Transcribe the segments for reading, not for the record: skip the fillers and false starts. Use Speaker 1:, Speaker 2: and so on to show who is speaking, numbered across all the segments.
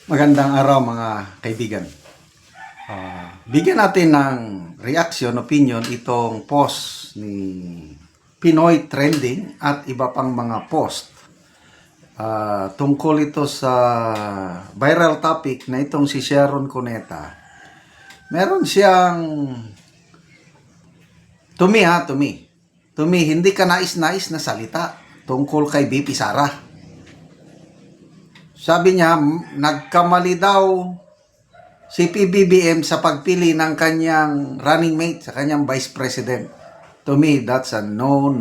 Speaker 1: Magandang araw mga kaibigan. Bigyan natin ng reaction, opinion itong post ni Pinoy Trending at iba pang mga post. Tungkol ito sa viral topic na itong si Sharon Cuneta. Meron siyang to me, hindi ka nais-nais na salita tungkol kay BP Sara. Sabi niya, nagkamali daw si PBBM sa pagpili ng kanyang running mate, sa kanyang vice president. To me, that's a no.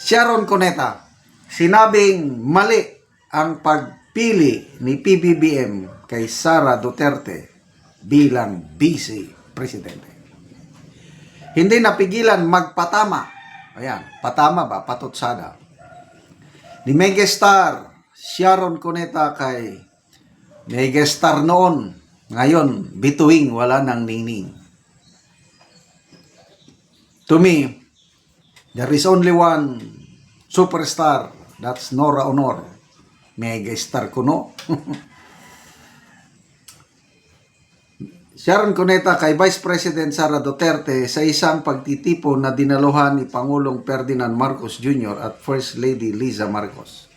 Speaker 1: Sharon Cuneta, sinabing mali ang pagpili ni PBBM kay Sara Duterte bilang vice presidente. Hindi napigilan magpatama. Ayan, patama ba? Patutsada. Ni megastar Sharon Cuneta kay megastar noon, ngayon bituing wala nang ningning. To me, there is only one superstar, that's Nora Honor. Megastar kuno. Sharon Cuneta kay Vice President Sara Duterte sa isang pagtitipon na dinaluhan ni Pangulong Ferdinand Marcos Jr. at First Lady Liza Marcos.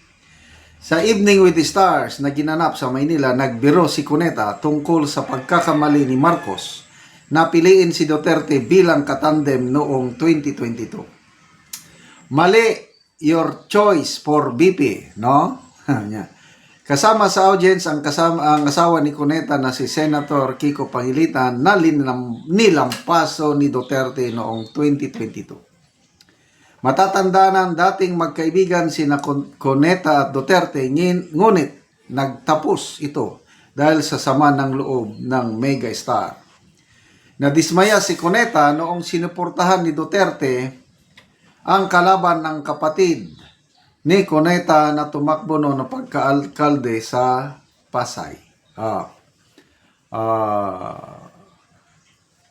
Speaker 1: Sa Evening with the Stars na ginanap sa Maynila, nagbiro si Cuneta tungkol sa pagkakamali ni Marcos na piliin si Duterte bilang katandem noong 2022. Mali your choice for BP, no? Kasama sa audience ang asawa ni Cuneta na si Senator Kiko Pangilitan na nilampaso ni Duterte noong 2022. Matatanda ng dating magkaibigan sina Cuneta at Duterte, ngunit nagtapos ito dahil sa sama ng loob ng megastar. Nadismaya si Cuneta noong sinuportahan ni Duterte ang kalaban ng kapatid ni Cuneta na tumakbo noon na pagkaalkalde sa Pasay.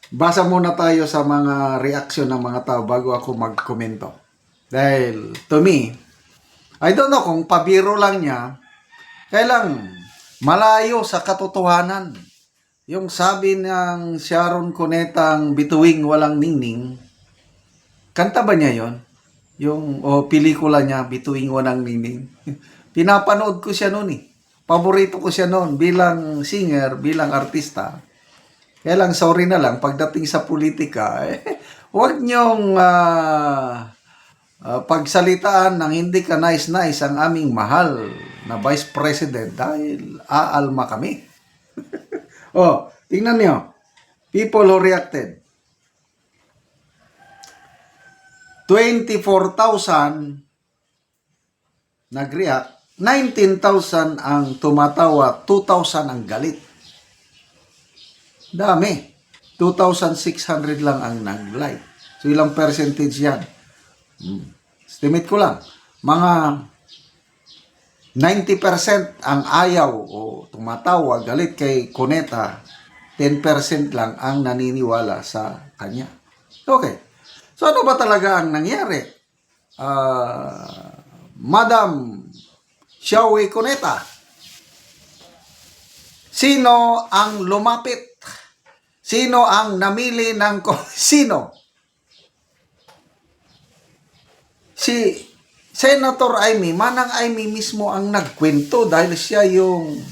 Speaker 1: Basa muna tayo sa mga reaksyon ng mga tao bago ako magkomento. Dahil to me, I don't know kung pabiro lang niya, kailang malayo sa katotohanan. Yung sabi ng Sharon Cuneta ang bituing walang ningning, kanta ba niya yon? Yung pelikula niya, Bituing Walang Ningning. Pinapanood ko siya noon eh. Paborito ko siya noon bilang singer, bilang artista. Kaya lang, sorry na lang, pagdating sa politika, huwag niyong pagsalitaan ng hindi ka nice ang aming mahal na Vice President dahil aalma kami. Tingnan niyo. People who reacted. 24,000 nag-react, 19,000 ang tumatawa, 2,000 ang galit. Dami. 2,600 lang ang nag-like. So, ilang percentage yan? Estimate ko lang. Mga 90% ang ayaw o tumatawa, galit kay Cuneta. 10% lang ang naniniwala sa kanya. Okay. So, ano ba talaga ang nangyari? Madam Shawi Cuneta, sino ang lumapit? Sino ang namili ng sino? Si Senator Amy, Manang Amy mismo ang nagkwento dahil siya yung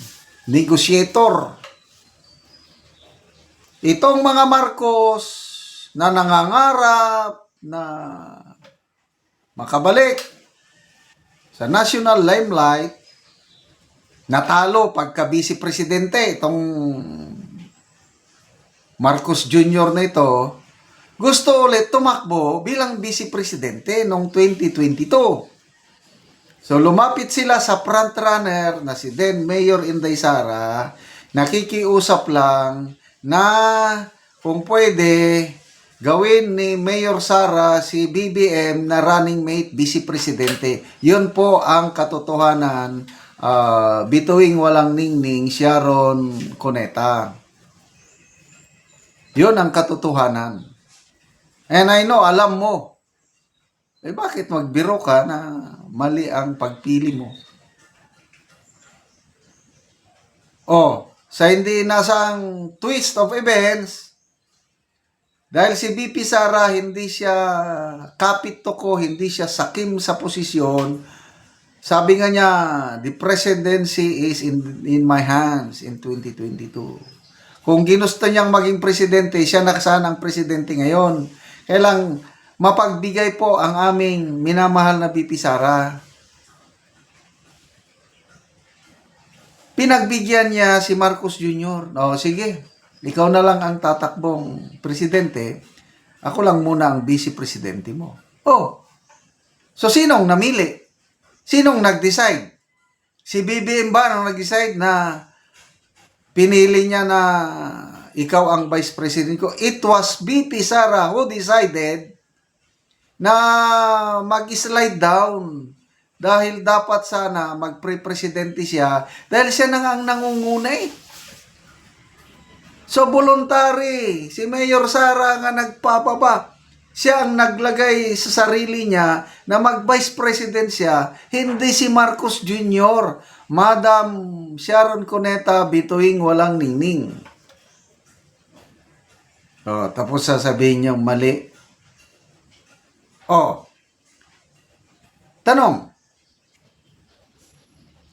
Speaker 1: negotiator. Itong mga Marcos na nangangarap na makabalik sa national limelight, natalo pagka vice presidente itong Marcos Jr. na ito, gusto ulit tumakbo bilang vice presidente noong 2022. So lumapit sila sa frontrunner na si then Mayor Inday Sara, nakikiusap lang na kung pwede gawin ni Mayor Sara si BBM na running mate vice presidente. Yun po ang katotohanan, bituing walang ningning Sharon Cuneta. Yun ang katotohanan. And I know, alam mo, bakit magbiro ka na mali ang pagpili mo? Sa hindi nasang twist of events, dahil si BP Sara hindi siya kapit toko, hindi siya sakim sa posisyon, sabi nga niya, the presidency is in my hands in 2022. Kung ginusto niyang maging presidente, siya na sana ang presidente ngayon. Kailang mapagbigay po ang aming minamahal na BP Sara. Pinagbigyan niya si Marcos Jr. Sige, ikaw na lang ang tatakbong presidente. Ako lang muna ang vice presidente mo. So sinong namili? Sinong nag-decide? Si BBM ba ang nag-decide na pinili niya na ikaw ang vice president ko? It was BP Sara who decided na mag-slide down. Dahil dapat sana magpre-presidente siya dahil siya na nga ang nangunguna eh. So voluntary, si Mayor Sara nga nagpapaba. Siya ang naglagay sa sarili niya na mag-vice president siya, hindi si Marcos Jr. Madam Sharon Cuneta bituing walang ningning. Tapos sasabihin niyo mali. Tanong.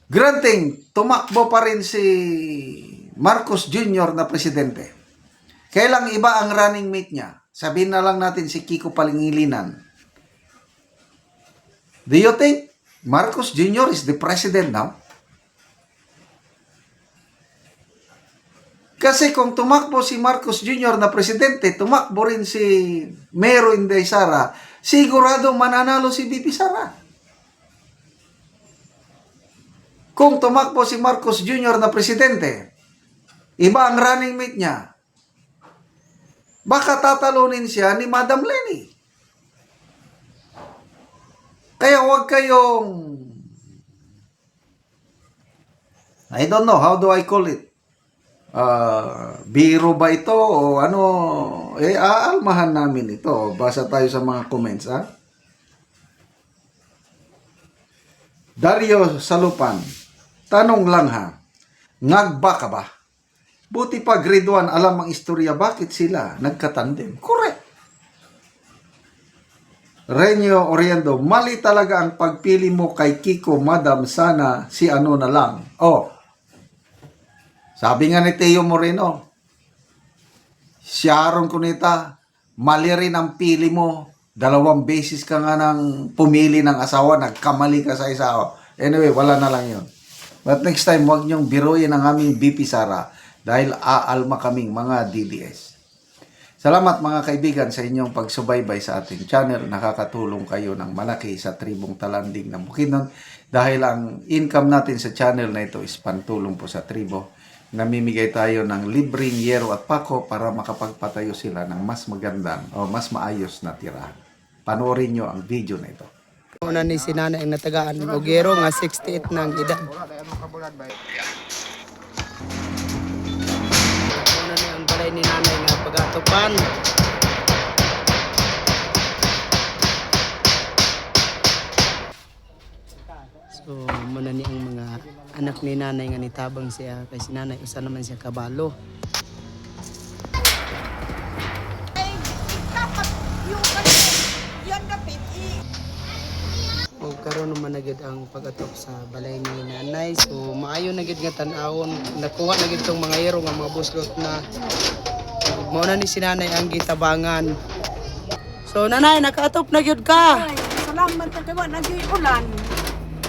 Speaker 1: Granting, tumakbo pa rin si Marcos Jr. na presidente. Kailang iba ang running mate niya? Sabihin na lang natin si Kiko Pangilinan. Do you think Marcos Jr. is the president now? Kasi kung tumakbo si Marcos Jr. na presidente, tumakbo rin si Mayor Inday Sara, sigurado mananalo si BP Sara. Kung tumakbo si Marcos Jr. na presidente, iba ang running mate niya, baka tatalunin siya ni Madam Lenny. Kaya huwag kayong, I don't know, how do I call it? Biro ba ito o ano? Aalmahan namin ito. Basa tayo sa mga comments, ha? Dario Salupan, tanong lang ha, ngagba ka ba? Buti pa grade 1 alam ang istorya, bakit sila nagkatandem? Correct. Renyo Oriendo, mali talaga ang pagpili mo kay Kiko, madam, sana si ano na lang. Sabi nga ni Teo Moreno, Sharon Cuneta, mali rin ang pili mo. 2 beses ka nga nang pumili ng asawa, nagkamali ka sa isa. Anyway, wala na lang yun. But next time, huwag niyong biruin ang aming BP Sara dahil aalma kaming mga DDS. Salamat mga kaibigan sa inyong pagsubaybay sa ating channel. Nakakatulong kayo ng malaki sa tribong Talanding ng Bukidnon dahil ang income natin sa channel na ito is pantulong po sa tribo. Namimigay tayo ng libreng yero at pako para makapagpatayo sila ng mas magandang o mas maayos na tirahan. Panoorin nyo ang video na ito.
Speaker 2: Una ni si nanay ang natagaan og yero nga 68 na ang edad. Una ni ang balay ni nanay nga pagatupan. So muna ni ang mga anak ni nanay nga nitabang siya kay si nanay usa naman siya kabalo. O karon naman na gid ang pagatok sa balay ni nanay. So maayo na gid nga tan-awon, nakuha na gid tong mga yero nga mga buslot na. Mao na ni si nanay ang gitabangan. So nanay, nakaatop na gyud ka.
Speaker 3: Ay, salamat ka kawa nagyoy ulan.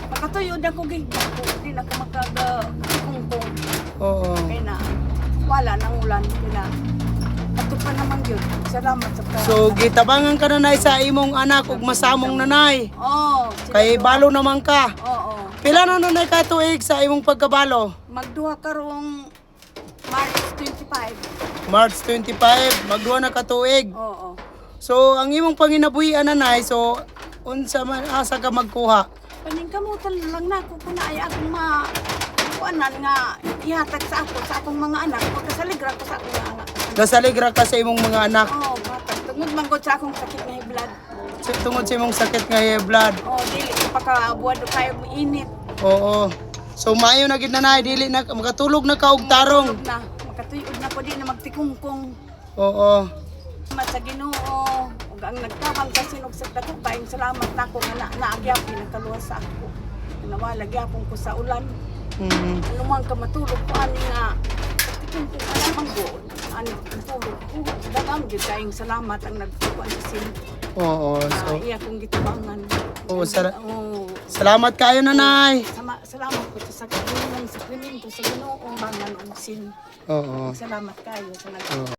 Speaker 3: Makatuyod ako gid ako, di na ko makagakungkong.
Speaker 2: Oo.
Speaker 3: Kaya na wala nang ulan kaya. Ato pa naman yun. Salamat sa ka.
Speaker 2: So gitabangan ka nanay sa imong anak ug masamong nanay.
Speaker 3: Oh,
Speaker 2: Kay balo naman ka.
Speaker 3: Oo.
Speaker 2: Pila na nanay ka tuig sa imong pagkabalo?
Speaker 3: Magduha karong March 25.
Speaker 2: March 25, magduha na ka tuig.
Speaker 3: Oo.
Speaker 2: So ang imong panginabuhian nanay, so unsa man asa ka magkuha?
Speaker 3: Kaning kamutan lang na ako kung naay akong kuanan nga ihatag sa ako sa akong mga anak. Pagkasaligra ko sa akong mga anak.
Speaker 2: Nasaligra ka sa imong mga anak.
Speaker 3: Oo, batag. Tungod man gud sa akong sakit nga high blood.
Speaker 2: Tungod sa imong sakit nga high blood.
Speaker 3: Oh, dili ko pakabuwad kayo init.
Speaker 2: Oo. So maayo na gid nanay dili na makatulog na ka og tarong.
Speaker 3: Tulog na, makatuyod na ko di na magtikungkong.
Speaker 2: Oo.
Speaker 3: Salamat sa Ginoo. Ug ang nagtabang sa sinog sa dako kaayong salamat nako nga naagyaw pinakaluwas sa ako. Nawala gyapon ko sa ulan. Ano man ka matulog ko ani nga tikungkong ana man go. Ani tulog ko. Daghang gyud kaayong salamat ang nagkuan sa sinog.
Speaker 2: Oo. So
Speaker 3: Iya kong gitabangan.
Speaker 2: Oo,
Speaker 3: Oo.
Speaker 2: salamat kayo nanay.
Speaker 3: Salamat po sa sakrimen sa Ginoo, sa Ginoo bangan og sin.
Speaker 2: Oo.
Speaker 3: Salamat kayo sa nag
Speaker 2: Oo.